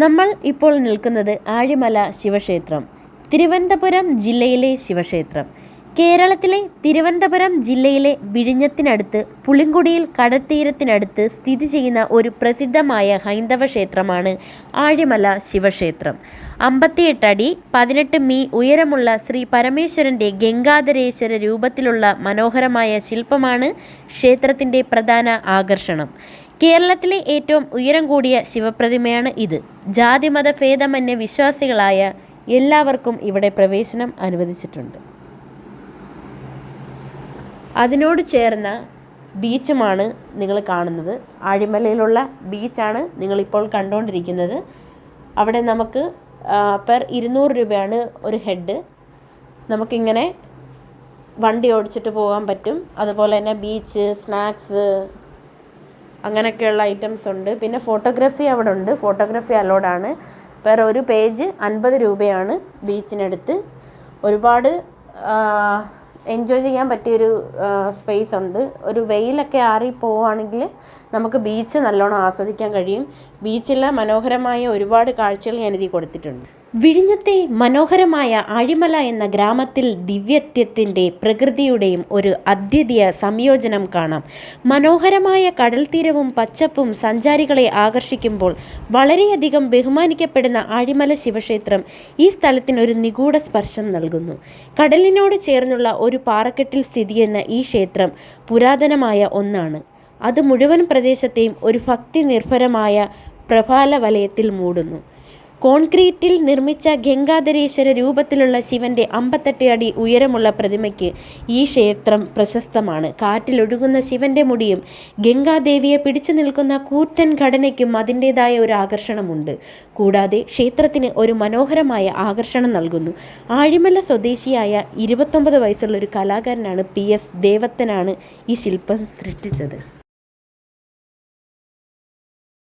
നമ്മൾ ഇപ്പോൾ നിൽക്കുന്നത് ആഴിമല ശിവക്ഷേത്രം, തിരുവനന്തപുരം ജില്ലയിലെ ശിവക്ഷേത്രം. കേരളത്തിലെ തിരുവനന്തപുരം ജില്ലയിലെ വിഴിഞ്ഞത്തിനടുത്ത് പുളിങ്കുടിയിൽ കടൽത്തീരത്തിനടുത്ത് സ്ഥിതി ചെയ്യുന്ന ഒരു പ്രസിദ്ധമായ ഹൈന്ദവ ക്ഷേത്രമാണ് ആഴിമല ശിവക്ഷേത്രം. 58 അടി 18 മീ ഉയരമുള്ള ശ്രീ പരമേശ്വരൻ്റെ ഗംഗാധരേശ്വര രൂപത്തിലുള്ള മനോഹരമായ ശില്പമാണ് ക്ഷേത്രത്തിൻ്റെ പ്രധാന ആകർഷണം. കേരളത്തിലെ ഏറ്റവും ഉയരം കൂടിയ ശിവപ്രതിമയാണ് ഇത്. ജാതിമത ഭേദമന്യേ വിശ്വാസികളായ എല്ലാവർക്കും ഇവിടെ പ്രവേശനം അനുവദിച്ചിട്ടുണ്ട്. അതിനോട് ചേർന്ന ബീച്ചുമാണ് നിങ്ങൾ കാണുന്നത്. ആഴിമലയിലുള്ള ബീച്ചാണ് നിങ്ങളിപ്പോൾ കണ്ടുകൊണ്ടിരിക്കുന്നത്. അവിടെ നമുക്ക് പെർ 200 രൂപയാണ് ഒരു ഹെഡ്. നമുക്കിങ്ങനെ വണ്ടി ഓടിച്ചിട്ട് പോകാൻ പറ്റും. അതുപോലെ തന്നെ ബീച്ച്, സ്നാക്സ്, അങ്ങനെയൊക്കെയുള്ള ഐറ്റംസ് ഉണ്ട്. പിന്നെ ഫോട്ടോഗ്രാഫി അവിടെ ഉണ്ട്. ഫോട്ടോഗ്രാഫി അലോഡാണ്. പെർ ഒരു പേജ് 50 രൂപയാണ് ബീച്ചിനടുത്ത്. ഒരുപാട് എൻജോയ് ചെയ്യാൻ പറ്റിയൊരു സ്പേസ് ഉണ്ട്. ഒരു വെയിലൊക്കെ ആറി പോവുകയാണെങ്കിൽ നമുക്ക് ബീച്ച് നല്ലോണം ആസ്വദിക്കാൻ കഴിയും. ബീച്ചിലെ മനോഹരമായ ഒരുപാട് കാഴ്ചകൾ ഞാനിതിൽ കൊടുത്തിട്ടുണ്ട്. വിഴിഞ്ഞത്തെ മനോഹരമായ ആഴിമല എന്ന ഗ്രാമത്തിൽ ദിവ്യത്വത്തിൻ്റെ പ്രകൃതിയുടെയും ഒരു അദ്വിതീയ സംയോജനം കാണാം. മനോഹരമായ കടൽത്തീരവും പച്ചപ്പും സഞ്ചാരികളെ ആകർഷിക്കുമ്പോൾ വളരെയധികം ബഹുമാനിക്കപ്പെടുന്ന ആഴിമല ശിവക്ഷേത്രം ഈ സ്ഥലത്തിന് ഒരു നിഗൂഢ സ്പർശം നൽകുന്നു. കടലിനോട് ചേർന്നുള്ള ഒരു പാറക്കെട്ടിൽ സ്ഥിതി ചെയ്യുന്ന ഈ ക്ഷേത്രം പുരാതനമായ ഒന്നാണ്. അത് മുഴുവൻ പ്രദേശത്തെയും ഒരു ഭക്തി നിർഭരമായ പ്രഭാല വലയത്തിൽ മൂടുന്നു. കോൺക്രീറ്റിൽ നിർമ്മിച്ച ഗംഗാധരേശ്വര രൂപത്തിലുള്ള ശിവൻ്റെ 58 അടി ഉയരമുള്ള പ്രതിമയ്ക്ക് ഈ ക്ഷേത്രം പ്രശസ്തമാണ്. കാറ്റിലൊഴുകുന്ന ശിവൻ്റെ മുടിയും ഗംഗാദേവിയെ പിടിച്ചു നിൽക്കുന്ന കൂറ്റൻ ഘടനയ്ക്കും അതിൻ്റേതായ ഒരു ആകർഷണമുണ്ട്. കൂടാതെ ക്ഷേത്രത്തിന് ഒരു മനോഹരമായ ആകർഷണം നൽകുന്നു. ആഴിമല സ്വദേശിയായ 29 വയസ്സുള്ള ഒരു കലാകാരനാണ് PS ദേവത്തനാണ് ഈ ശില്പം സൃഷ്ടിച്ചത്.